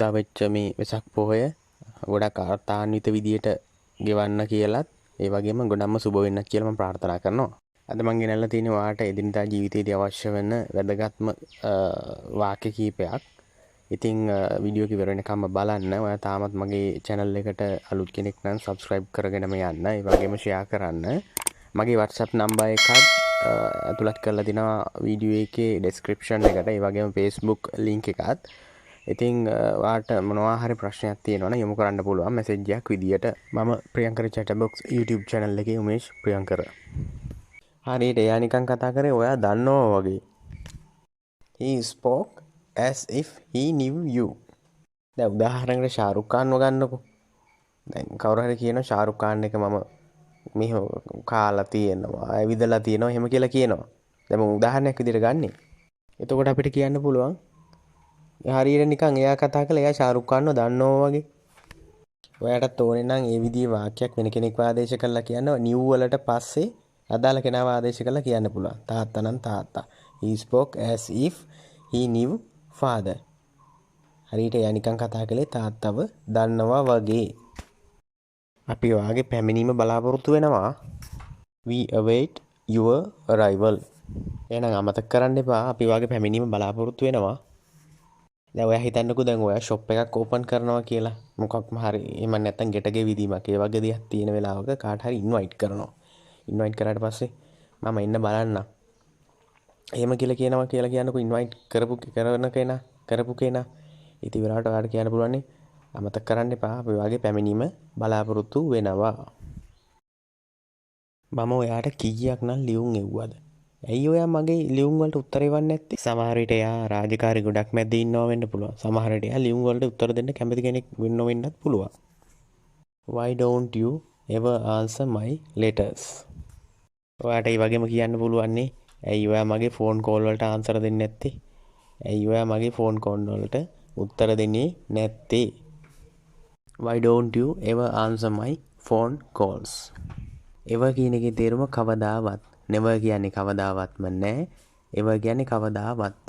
උදා වෙච්ච මේ වෙසක් පොහොය ගොඩක් අර්ථාන්විත විදියට ගෙවන්න කියලත් ඒ වගේම ගොඩක්ම සුබ වෙන්න කියලා මම ප්‍රාර්ථනා කරනවා. අද මම ගෙනල්ලා තියෙන්නේ ඔයාලට එදිනදා ජීවිතයේදී අවශ්‍ය වෙන වැදගත්ම වාක්‍ය කීපයක්. ඉතින් වීඩියෝ එක ඉවර වෙනකම්ම බලන්න. ඔයා තාමත් මගේ channel එකට අලුත් කෙනෙක් නම් subscribe කරගෙනම යන්න. ඒ වගේම share කරන්න. මගේ WhatsApp number එකත් ඇතුළත් කරලා දිනවා වීඩියෝ එකේ description එකට. ඒ වගේම Facebook link එකත්. ඉතින් ඔයාට මොනවා හරි ප්‍රශ්නයක් තියෙනවා නම් යොමු කරන්න පුළුවන් message එකක් විදියට. මම ප්‍රියංකර chatterbox YouTube channel එකේ උමේෂ් ප්‍රියංකර. හරියට එයා නිකන් කතා කරේ ඔයා දන්නවා වගේ. He spoke as if he knew you. දැන් උදාහරණයකට ශාරුක් ඛාන්ව ගන්නකො. දැන් කවුරු හරි කියනවා ශාරුක් ඛාන් එක මම මෙහෙ කාලා තියෙනවා, ඇවිදලා තියෙනවා එහෙම කියලා කියනවා. දැන් මම උදාහරණයක් විදිහට ගන්නෙ. එතකොට අපිට කියන්න පුළුවන් හරියට නිකන් එයා කතා කළා එයා ශාරුක් ඛාන්ව දන්නවා වගේ. ඔයාටත් ඕනේ නම් ඒ විදිහේ වාක්‍යයක් වෙන කෙනෙක්ව ආදේශ කරලා කියනවා නිව් වලට පස්සේ අදාළ කෙනාව ආදේශ කරලා කියන්න පුළුවන්. තාත්තා නම් තාත්තා. He spoke as if he knew father. හරියට එයා නිකන් කතා කළේ තාත්තව දන්නවා වගේ. අපි ඔයාගේ පැමිණීම බලාපොරොත්තු වෙනවා. We await your arrival. එහෙනම් අමතක කරන්න එපා. අපි ඔයාගේ පැමිණීම බලාපොරොත්තු වෙනවා. දැන් ඔයා හිතන්නකෝ දැන් ඔයා shop එකක් open කරනවා කියලා. මොකක්ම හරි එහෙම නැත්නම් ගෙට ගෙවිදීමක් ඒ වගේ දෙයක් තියෙන වෙලාවක කාට හරි invite කරනවා. invite කරාට පස්සේ මම එන්න බලන්න. එහෙම කියලා කියනකෝ invite කරපු කෙනා ඉතින් වෙලාවට ඔයාලට කියන්න පුළුවන් නේ අමතක කරන්න එපා අපි ඔයාගේ පැමිණීම බලාපොරොත්තු වෙනවා. මම ඔයාට කීයක් නම් ලියුම් එව්වද? ඇයි ඔයා මගේ ලියුම් වලට උත්තර එවන්නේ නැත්තේ? සමහර විට එයා රාජකාරී ගොඩක් මැද ඉන්නවා වෙන්න පුළුවන්. සමහර විට එයා ලියුම් වලට උත්තර දෙන්න කැමති කෙනෙක් වෙන්නත් පුළුවන්. Why don't you ever answer my letters? ඔයාට ඒ වගේම කියන්න පුළුවන් නේ ඇයි ඔයා මගේ ෆෝන් කෝල් වලට ආන්සර් දෙන්නේ නැත්තේ? ඇයි ඔයා මගේ ෆෝන් කෝල් වලට උත්තර දෙන්නේ නැත්තේ? Why don't you ever answer my phone calls? ever කියන එකේ තේරුම කවදාවත්. never කියන්නේ කවදාවත්ම නැහැ. ever කියන්නේ කවදාවත්.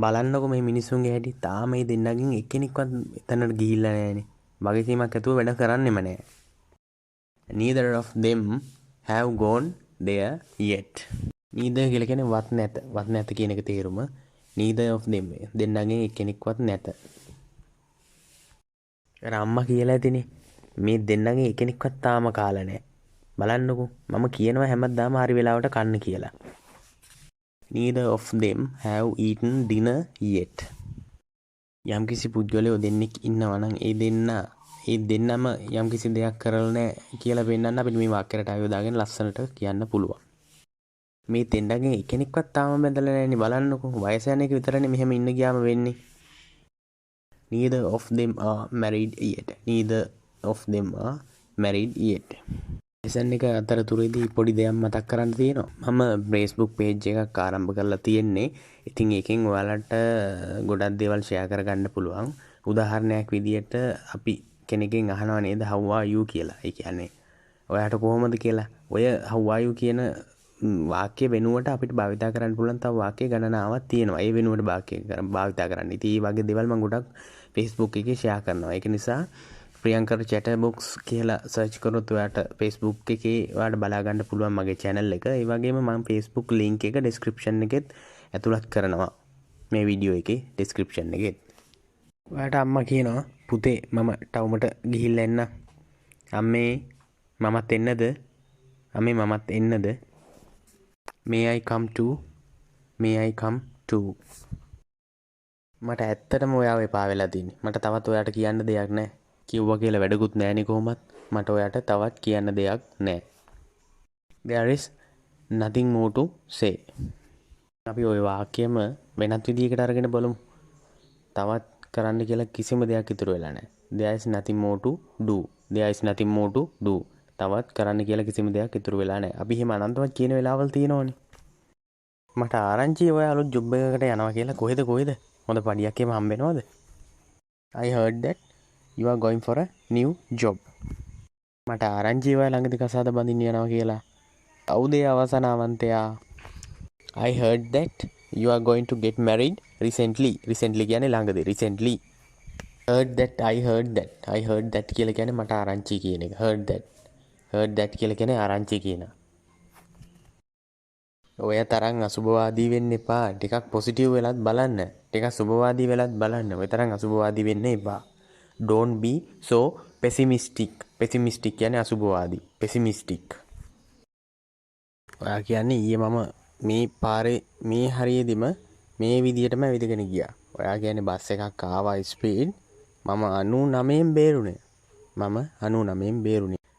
බලන්නකො මේ මිනිස්සුන්ගේ හැටි තාම මේ දෙන්නගෙන් එක්කෙනෙක්වත් එතනට ගිහිල්ලා නැහැනේ. වගකීමක් ඇතුව වැඩ කරන්නෙම නැහැ. Neither of them have gone there yet. neither කියලා කියන්නේ වත් නැත. වත් නැත කියන එක තේරුම neither of them දෙන්නගෙන් එක්කෙනෙක්වත් නැත. අර අම්මා කියලා ඇතිනේ මේ දෙන්නගෙන් එක්කෙනෙක්වත් තාම කාලා නැහැ. බලන්නකෝ මම කියනවා හැමදාම හරි වෙලාවට කන්න කියලා. neither of them have eaten dinner yet. යම්කිසි පුද්ගලයෝ දෙන්නෙක් ඉන්නවා නම් ඒ දෙන්නම යම්කිසි දෙයක් කරලා නැහැ කියලා පෙන්නන්න අපිට මේ වාක්‍යයට ආයෝදාගෙන ලස්සනට කියන්න පුළුවන්. මේ දෙන්නගෙන් එක්කෙනෙක්වත් තාම බැඳලා නැහැනේ බලන්නකෝ. වයස යන එක විතරනේ මෙහෙම ඉන්න ගියාම වෙන්නේ. neither of them are married yet. neither of them are married yet. lesson එක අතරතුරේදී පොඩි දෙයක් මතක් කරන්න තියෙනවා. මම Facebook page එකක් ආරම්භ කරලා තියෙන්නේ. ඉතින් ඒකෙන් ඔයාලට ගොඩක් දේවල් share කරගන්න පුළුවන්. උදාහරණයක් විදියට අපි කෙනෙක්ගෙන් අහනවා නේද how are you කියලා. ඒ කියන්නේ ඔයාට කොහොමද කියලා. ඔය how are you කියන වාක්‍ය වෙනුවට අපිට භාවිතා කරන්න පුළුවන් තව වාක්‍ය ගණනාවක් තියෙනවා. ඒ වෙනුවට භාවිතා කරන්න. ඉතින් මේ වගේ දේවල් මම ගොඩක් Facebook එකේ share කරනවා. ඒක නිසා ප්‍රියංකර chatterbox කියලා search කරොත් ඔයාට Facebook එකේ ඔයාට බලා ගන්න පුළුවන් මගේ channel එක. ඒ වගේම මම Facebook link එක description එකෙත් ඇතුළත් කරනවා. මේ වීඩියෝ එකේ description එකෙත්. ඔයාට අම්මා කියනවා පුතේ මම ටවුමට ගිහිල්ලා එන්න. අම්මේ මමත් එන්නද? අම්මේ මමත් එන්නද? May I come too? මට ඇත්තටම ඔයාව එපා වෙලා තින්නේ. මට තවත් ඔයාට කියන්න දෙයක් නැහැ. කිව්වා කියලා වැඩකුත් නැහැනේ කොහොමත්. මට ඔයාට තවත් කියන්න දෙයක් නැහැ. There is nothing more to say. අපි ওই වාක්‍යම වෙනත් විදිහකට අරගෙන බලමු. තවත් කරන්න කියලා කිසිම දෙයක් ඉතුරු වෙලා නැහැ. There is nothing more to do. There is nothing more to do. තවත් කරන්න කියලා කිසිම දෙයක් ඉතුරු වෙලා නැහැ. අපි එහෙම අනන්තවත් කියන වෙලාවල් තියෙනවනේ. මට ආරංචි ඔය අලුත් ජොබ් එකකට යනවා කියලා කොහෙද හොඳ පඩියක් එහෙම හම්බෙනවද? I heard that you are going for a new job. මට ආරංචි ඔය ළඟදී කසාද බඳින්න යනවා කියලා. කවුද අවසනාවන්තයා? I heard that you are going to get married recently කියන්නේ ළඟදී recently I heard that කියලා කියන්නේ මට ආරංචි කියන එක. heard that කියලා කියන්නේ ආරංචි කියන. ඔය තරම් අසුභවාදී වෙන්න එපා. ටිකක් පොසිටිව් වෙලත් බලන්න. ටිකක් සුභවාදී වෙලත් බලන්න. ඔය තරම් අසුභවාදී වෙන්න එපා. don't be so pessimistic කියන්නේ අසුභවාදී. pessimistic. ඔයා කියන්නේ ඊයේ මම මේ පාරේ මේ හරියේදීම මේ විදියටම ඇවිදගෙන ගියා. ඔයා කියන්නේ බස් එකක් ආවා ස්පීඩ් මම 99න් බේරුණේ.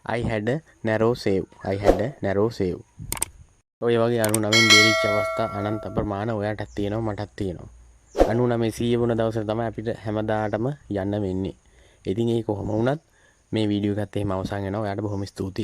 I had a narrow save. ඔය වගේ 99න් බේරිච්ච අවස්ථා අනන්ත ප්‍රමාණ ඔයාටත් තියෙනවා මටත් තියෙනවා. 99 100 වුණ දවසේ තමයි අපිට හැමදාටම යන්න වෙන්නේ. ඉතින් ඒ කොහොම වුණත් මේ වීඩියෝ එකත් එහෙම අවසන් වෙනවා. ඔයාට බොහොම ස්තුතියි.